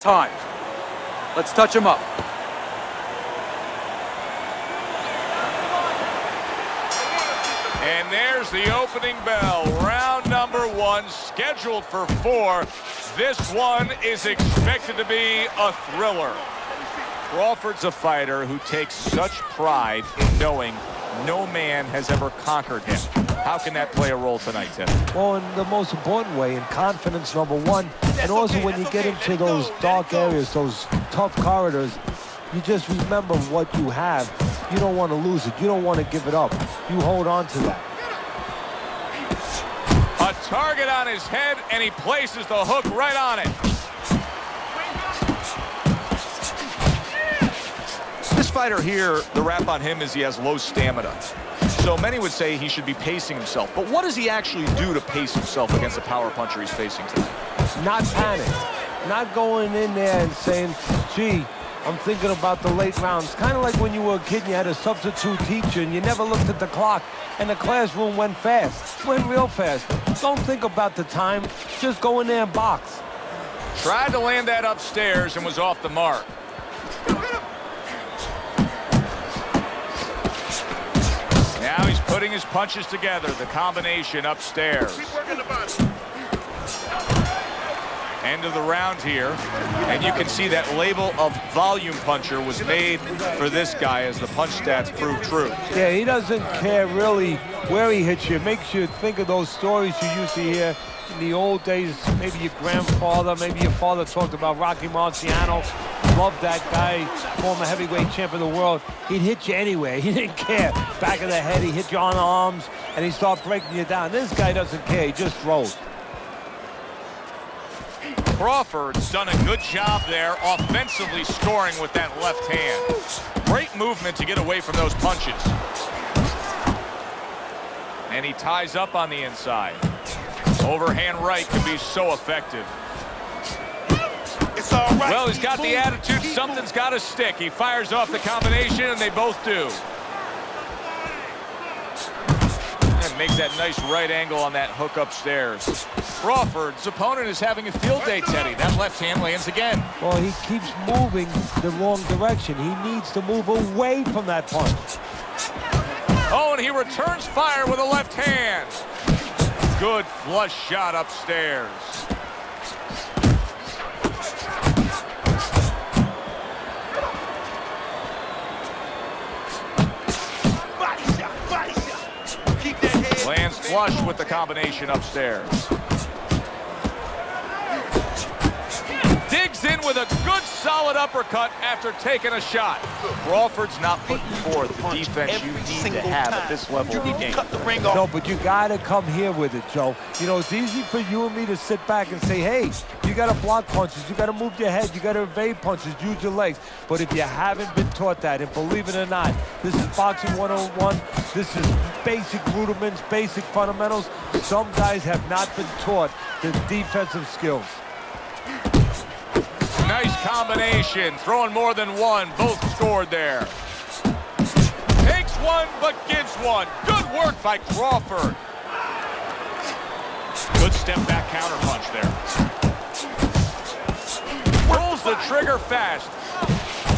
Time. Let's touch him up. And there's the opening bell. Round number 1, scheduled for 4. This one is expected to be a thriller. Crawford's a fighter who takes such pride in knowing no man has ever conquered him. How can that play a role tonight, Tim? Well, in the most important way, in confidence, number one, and also when you get into those dark areas, those tough corridors, you just remember what you have. You don't want to lose it. You don't want to give it up. You hold on to that. A target on his head, and he places the hook right on it. This fighter here, the rap on him is he has low stamina. So many would say he should be pacing himself. But what does he actually do to pace himself against the power puncher he's facing tonight? Not panic. Not going in there and saying, gee, I'm thinking about the late rounds. Kind of like when you were a kid and you had a substitute teacher and you never looked at the clock and the classroom went fast. Went real fast. Don't think about the time. Just go in there and box. Tried to land that upstairs and was off the mark. Now he's putting his punches together. The combination upstairs. End of the round here, and you can see that label of volume puncher was made for this guy as the punch stats prove true. Yeah, he doesn't care really where he hits you. It makes you think of those stories you used to hear in the old days. Maybe your grandfather, maybe your father talked about Rocky Marciano. Loved that guy, former heavyweight champion of the world. He'd hit you anyway. He didn't care. Back of the head, he hit you on the arms, and he started breaking you down. This guy doesn't care. He just throws. Crawford's done a good job there offensively scoring with that left hand. Great movement to get away from those punches. And he ties up on the inside. Overhand right can be so effective. It's all right. Well, he's got the attitude. Something's got to stick. He fires off the combination, and they both do. And makes that nice right angle on that hook upstairs. Crawford's opponent is having a field day, Teddy. That left hand lands again. Well, he keeps moving the wrong direction. He needs to move away from that punch. Oh, and he returns fire with a left hand. Good flush shot upstairs. Body shot. Keep that head. Lands flush with the combination upstairs. Digs in with a good solid uppercut after taking a shot. Crawford's not putting forth the defense you need to have at this level of the game. Cut the ring off. No, but you got to come here with it, Joe. You know, it's easy for you and me to sit back and say, hey, you got to block punches, you got to move your head, you got to evade punches, use your legs. But if you haven't been taught that, and believe it or not, this is boxing 101. This is basic rudiments, basic fundamentals. Some guys have not been taught the defensive skills. Nice combination, throwing more than one. Both scored there. Takes one, but gives one. Good work by Crawford. Good step back counter punch there. Rolls the trigger fast.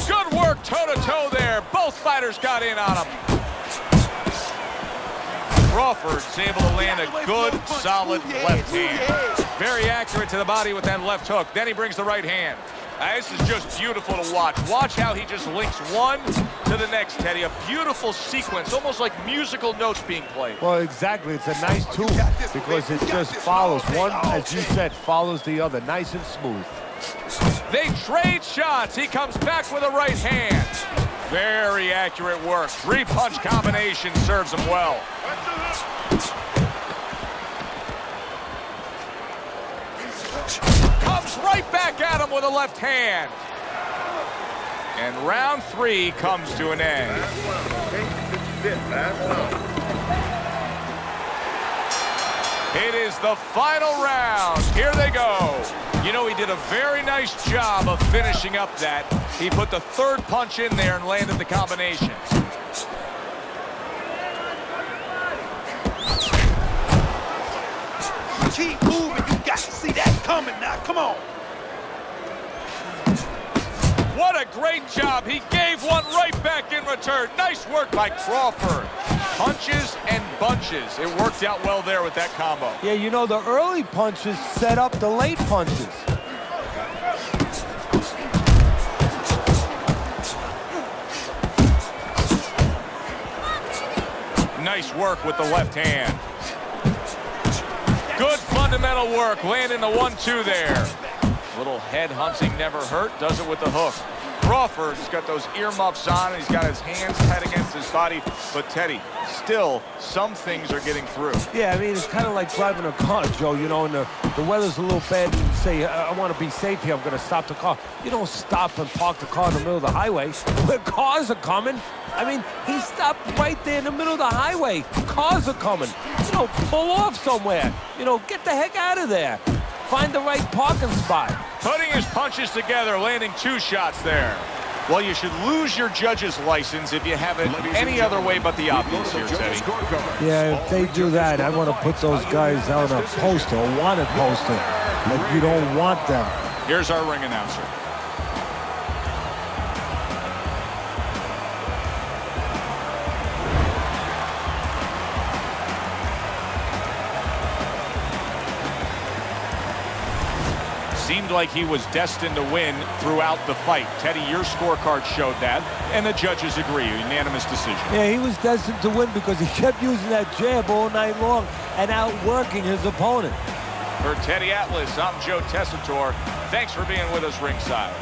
Good work toe-to-toe there. Both fighters got in on him. Crawford's able to land a good, solid left hand. Very accurate to the body with that left hook. Then he brings the right hand. This is just beautiful to watch. Watch how he just links one to the next, Teddy. A beautiful sequence, almost like musical notes being played. Well, exactly. It's a nice tool because it just follows. One, as you said, follows the other. Nice and smooth. They trade shots. He comes back with a right hand. Very accurate work. Three-punch combination serves him well. Comes right back at him with a left hand. And round 3 comes to an end. It is the final round. Here they go. You know, he did a very nice job of finishing up that. He put the third punch in there and landed the combination. Keep moving. You got to see that coming now. Come on. What a great job. He gave one right back in return. Nice work by Crawford. Punches and bunches. It worked out well there with that combo. Yeah, you know, the early punches set up the late punches. Nice work with the left hand. Good fundamental work, landing the 1-2 there. Little head hunting never hurt, does it with the hook. Crawford's got those earmuffs on, and he's got his hands tight against his body. But Teddy, still, some things are getting through. Yeah, I mean, it's kind of like driving a car, Joe, you know, and the weather's a little bad, and you say, I want to be safe here, I'm going to stop the car. You don't stop and park the car in the middle of the highway where cars are coming. I mean, he stopped right there in the middle of the highway. Cars are coming. You know, pull off somewhere. You know, get the heck out of there. Find the right parking spot. Putting his punches together, landing 2 shots there. Well, you should lose your judge's license if you have it any other way but the obvious here, Teddy. Yeah, if they do that, I want to put those guys on a poster, a wanted poster, like you don't want them. Here's our ring announcer. Seemed like he was destined to win throughout the fight. Teddy, your scorecard showed that, and the judges agree. Unanimous decision. Yeah, he was destined to win because he kept using that jab all night long and outworking his opponent. For Teddy Atlas, I'm Joe Tessitore. Thanks for being with us ringside.